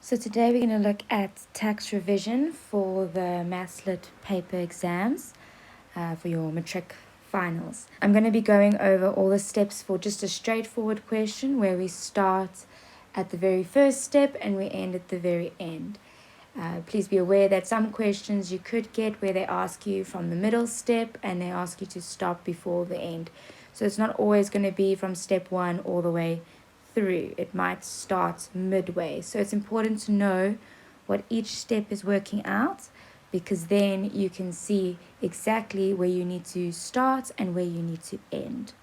So today we're going to look at tax revision for the Math Lit paper exams for your Matric finals. I'm going to be going over all the steps for just a straightforward question where we start at the very first step and we end at the very end. Please be aware that some questions you could get where they ask you from the middle step and they ask you to stop before the end. So it's not always going to be from step 1 all the way through. It might start midway. So it's important to know what each step is working out, because then you can see exactly where you need to start and where you need to end.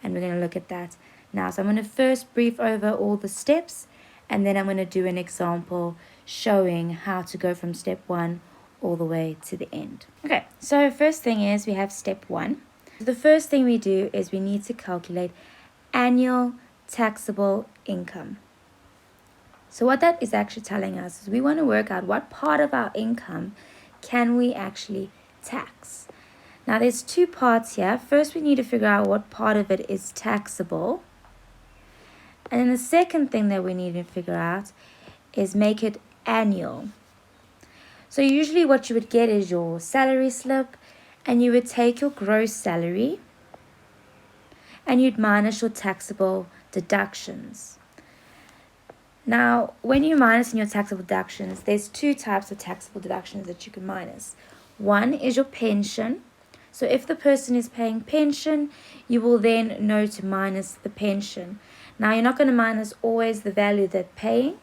And we're going to look at that now. So I'm going to first brief over all the steps, and then I'm going to do an example showing how to go from step 1 all the way to the end. Okay, so first thing is we have step 1. The first thing we do is we need to calculate annual taxable income. So what that is actually telling us is we want to work out what part of our income can we actually tax. Now there's two parts here. First we need to figure out what part of it is taxable. And then the second thing that we need to figure out is make it annual. So usually what you would get is your salary slip, and you would take your gross salary and you'd minus your taxable deductions. Now, when you minus in your taxable deductions, there's two types of taxable deductions that you can minus. One is your pension. So if the person is paying pension, you will then know to minus the pension. Now, you're not going to minus always the value they're paying,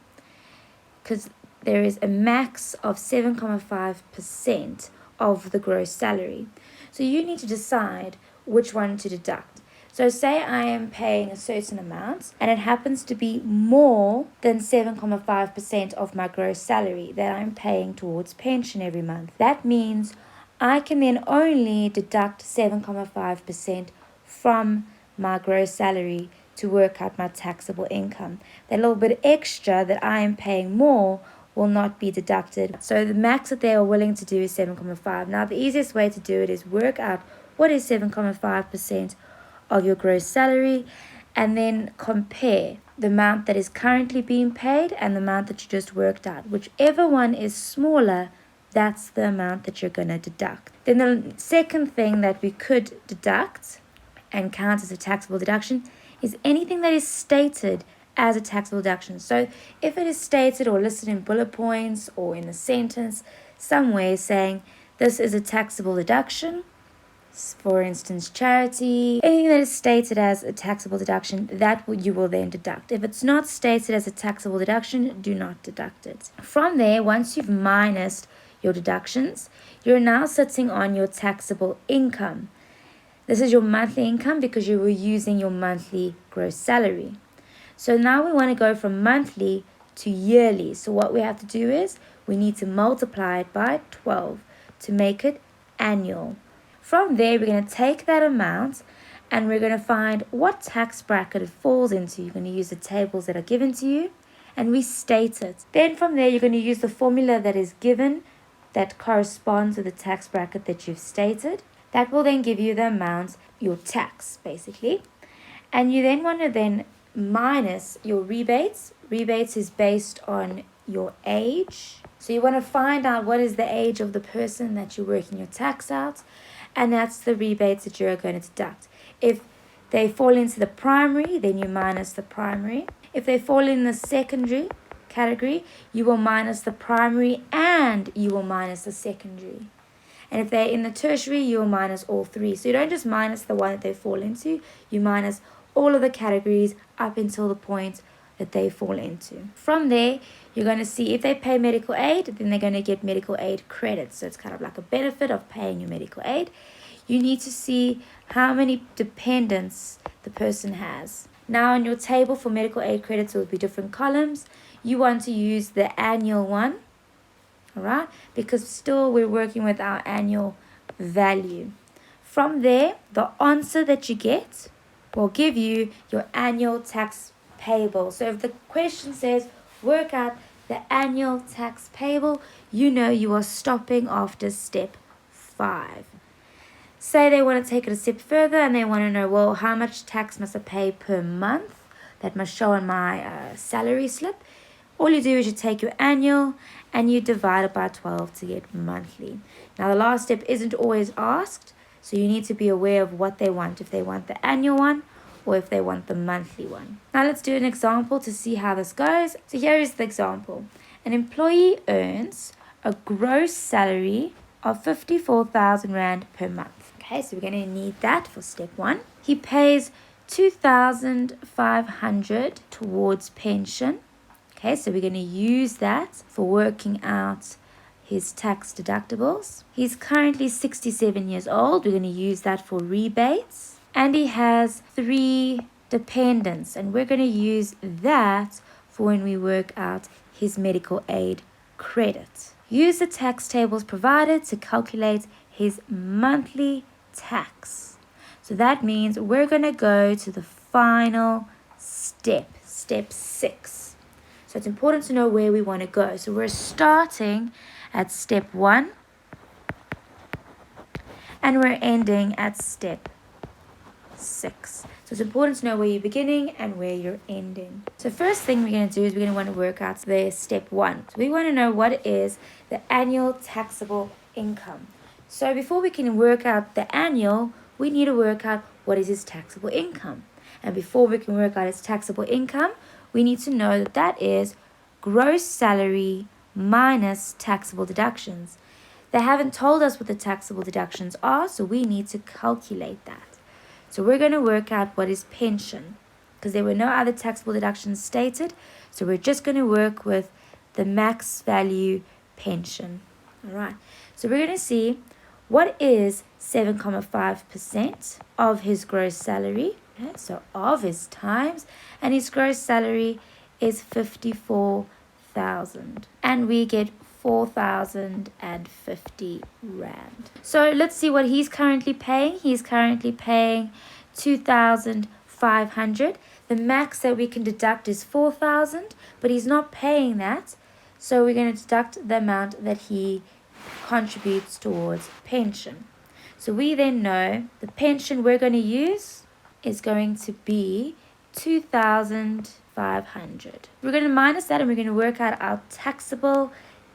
because there is a max of 7.5% of the gross salary. So you need to decide which one to deduct. So say I am paying a certain amount and it happens to be more than 7.5% of my gross salary that I'm paying towards pension every month. That means I can then only deduct 7.5% from my gross salary to work out my taxable income. That little bit extra that I am paying more will not be deducted. So the max that they are willing to do is 7.5. Now the easiest way to do it is work out what is 7.5% of your gross salary, and then compare the amount that is currently being paid and the amount that you just worked out. Whichever one is smaller, that's the amount that you're going to deduct. Then the second thing that we could deduct and count as a taxable deduction is anything that is stated as a taxable deduction. So if it is stated or listed in bullet points or in a sentence somewhere saying this is a taxable deduction, for instance, charity, anything that is stated as a taxable deduction, that you will then deduct. If it's not stated as a taxable deduction, do not deduct it. From there, once you've minused your deductions, you're now sitting on your taxable income. This is your monthly income because you were using your monthly gross salary. So now we want to go from monthly to yearly. So what we have to do is we need to multiply it by 12 to make it annual. From there, we're going to take that amount and we're going to find what tax bracket it falls into. You're going to use the tables that are given to you and restate it. Then from there, you're going to use the formula that is given that corresponds to the tax bracket that you've stated. That will then give you the amount, your tax, basically. And you then want to then minus your rebates. Rebates is based on your age. So you want to find out what is the age of the person that you're working your tax out. And that's the rebates that you're going to deduct. If they fall into the primary, then you minus the primary. If they fall in the secondary category, you will minus the primary and you will minus the secondary. And if they're in the tertiary, you'll minus all three. So you don't just minus the one that they fall into, you minus all of the categories up until the point that they fall into. From there, you're going to see if they pay medical aid, then they're going to get medical aid credits. So it's kind of like a benefit of paying your medical aid. You need to see how many dependents the person has. Now in your table for medical aid credits, it will be different columns. You want to use the annual one, all right? Because still we're working with our annual value. From there, the answer that you get will give you your annual tax payable. So if the question says work out the annual tax payable, you know you are stopping after step 5. Say they want to take it a step further and they want to know, well, how much tax must I pay per month? That must show on my salary slip. All you do is you take your annual and you divide it by 12 to get monthly. Now the last step isn't always asked, so you need to be aware of what they want, if they want the annual one or if they want the monthly one. Now let's do an example to see how this goes. So here is the example. An employee earns a gross salary of 54,000 Rand per month. Okay, so we're going to need that for step 1. He pays 2,500 towards pension. Okay, so we're going to use that for working out his tax deductibles. He's currently 67 years old. We're going to use that for rebates. And he has 3 dependents. And we're going to use that for when we work out his medical aid credit. Use the tax tables provided to calculate his monthly tax. So that means we're going to go to the final step, step 6. So it's important to know where we want to go. So we're starting at step 1 and we're ending at step 6. So it's important to know where you're beginning and where you're ending. So first thing we're going to do is we're going to want to work out the step 1. So we want to know what is the annual taxable income. So before we can work out the annual, we need to work out what is his taxable income. And before we can work out his taxable income, we need to know that that is gross salary minus taxable deductions. They haven't told us what the taxable deductions are, so we need to calculate that. So we're going to work out what is pension, because there were no other taxable deductions stated, so we're just going to work with the max value pension. Alright, so we're going to see what is 7.5% of his gross salary. Okay, so of his times, and his gross salary is 54,000, and we get 4,050 Rand. So let's see what he's currently paying. He's currently paying 2,500. The max that we can deduct is 4,000, but he's not paying that, so we're going to deduct the amount that he contributes towards pension. So we then know the pension we're going to use is going to be 2,500. We're going to minus that and we're going to work out our taxable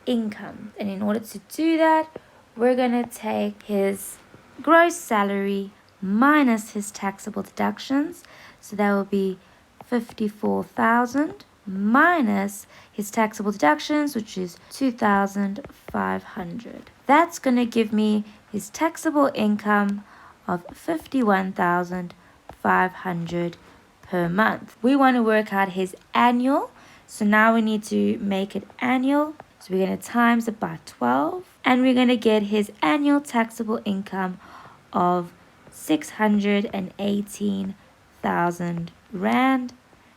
income. And in order to do that, we're going to take his gross salary minus his taxable deductions. So that will be 54,000 minus his taxable deductions, which is 2,500. That's going to give me his taxable income of 51,500 per month. We want to work out his annual, so now we need to make it annual. So we're going to times it by 12, and we're going to get his annual taxable income of 618,000 Rand,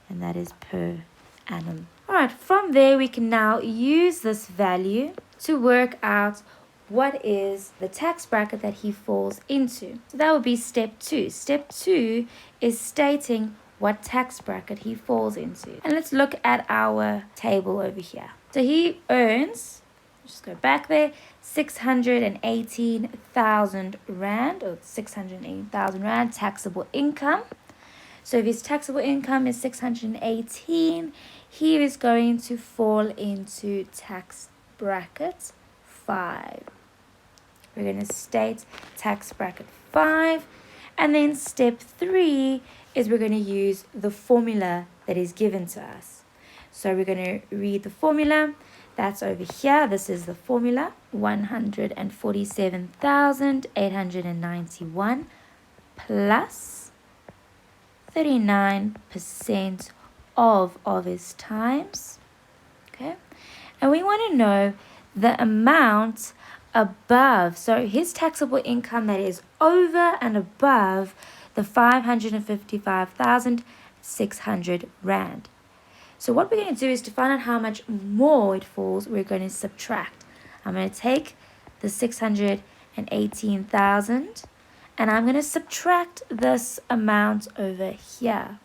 and that is per annum. Alright, from there we can now use this value to work out what is the tax bracket that he falls into. So that would be step 2. Step 2 is stating what tax bracket he falls into. And let's look at our table over here. So he earns, just go back there, 618,000 Rand, or 618,000 Rand taxable income. So if his taxable income is 618, he is going to fall into tax bracket 5. We're going to state tax bracket 5. And then step 3 is we're going to use the formula that is given to us. So we're going to read the formula. That's over here. This is the formula. 147,891 plus 39% of his times. Okay. And we want to know the amount above. So his taxable income that is over and above the 555,600 Rand. So what we're going to do is to find out how much more it falls, we're going to subtract. I'm going to take the 618,000 and I'm going to subtract this amount over here.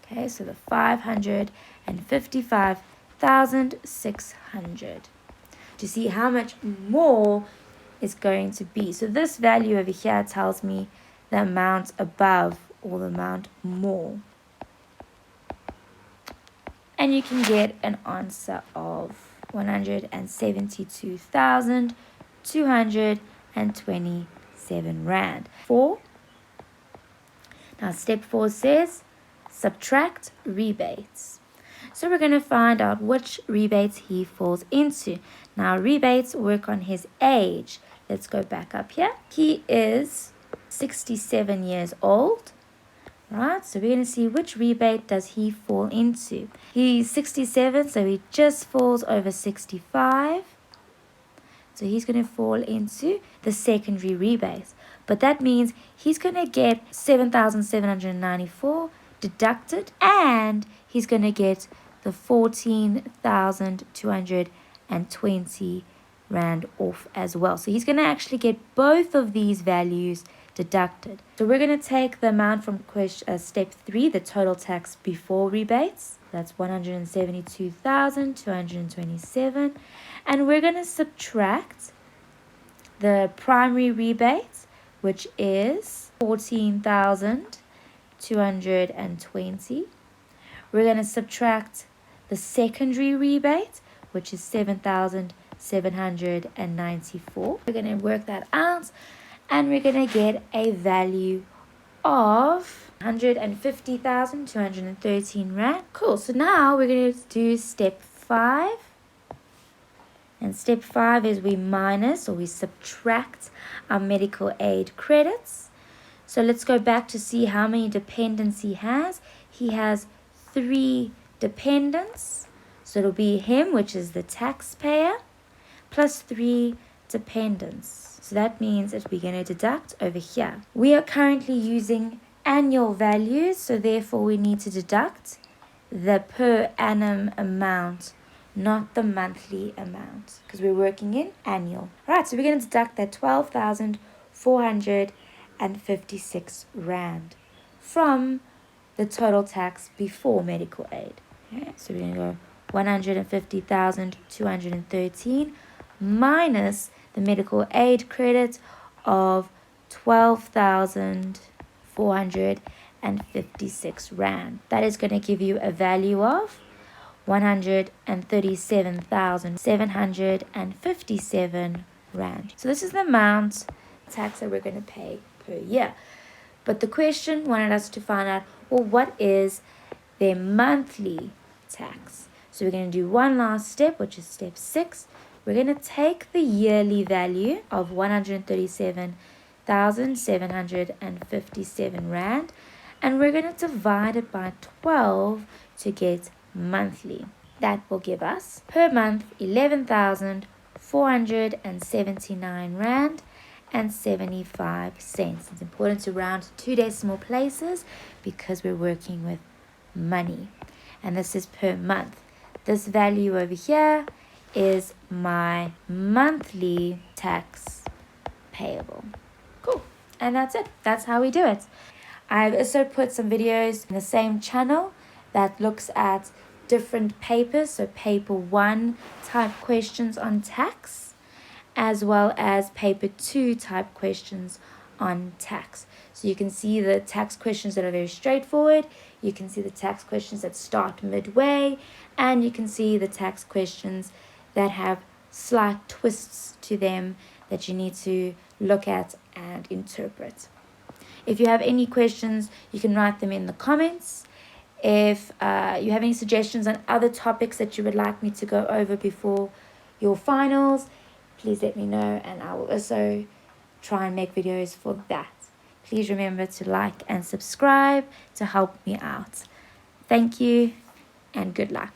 Okay, so the 555,600. To see how much more is going to be. So this value over here tells me the amount above or the amount more. and you can get an answer of 172,227 Rand. 4. Now step 4 says subtract rebates. So we're going to find out which rebates he falls into. Now rebates work on his age. Let's go back up here. He is 67 years old. Right, so we're going to see which rebate does he fall into. He's 67, so he just falls over 65. So he's going to fall into the secondary rebate. But that means he's going to get 7,794 deducted, and he's going to get the 14,220 Rand off as well. So he's going to actually get both of these values deducted. So we're going to take the amount from step 3, the total tax before rebates. That's 172,227. And we're going to subtract the primary rebate, which is 14,220. We're going to subtract the secondary rebate, which is 7,794. We're going to work that out, and we're going to get a value of 150,213 Rand. Cool. So now we're going to do step 5. And step 5 is we minus, or we subtract our medical aid credits. So let's go back to see how many dependents he has. He has 3 dependents. So it'll be him, which is the taxpayer, plus 3 dependents. So that means that we're going to deduct over here. We are currently using annual values, so therefore we need to deduct the per annum amount, not the monthly amount, because we're working in annual. All right, so we're going to deduct that 12,456 Rand from the total tax before medical aid. Okay, so we're going to go 150,213 minus the medical aid credit of 12,456 Rand. That is going to give you a value of 137,757 Rand. So this is the amount tax that we're going to pay per year. But the question wanted us to find out, well, what is their monthly tax? So we're going to do one last step, which is step 6. We're going to take the yearly value of 137,757 Rand, and we're going to divide it by 12 to get monthly. That will give us per month 11,479 Rand and 75 cents. It's important to round to 2 decimal places because we're working with money, and this is per month. This value over here is my monthly tax payable. Cool. And that's it. That's how we do it. I've also put some videos in the same channel that looks at different papers, so paper 1 type questions on tax, as well as paper 2 type questions on tax. So you can see the tax questions that are very straightforward, you can see the tax questions that start midway, and you can see the tax questions that have slight twists to them that you need to look at and interpret. If you have any questions, you can write them in the comments. If you have any suggestions on other topics that you would like me to go over before your finals, please let me know, and I will also try and make videos for that. Please remember to like and subscribe to help me out. Thank you and good luck.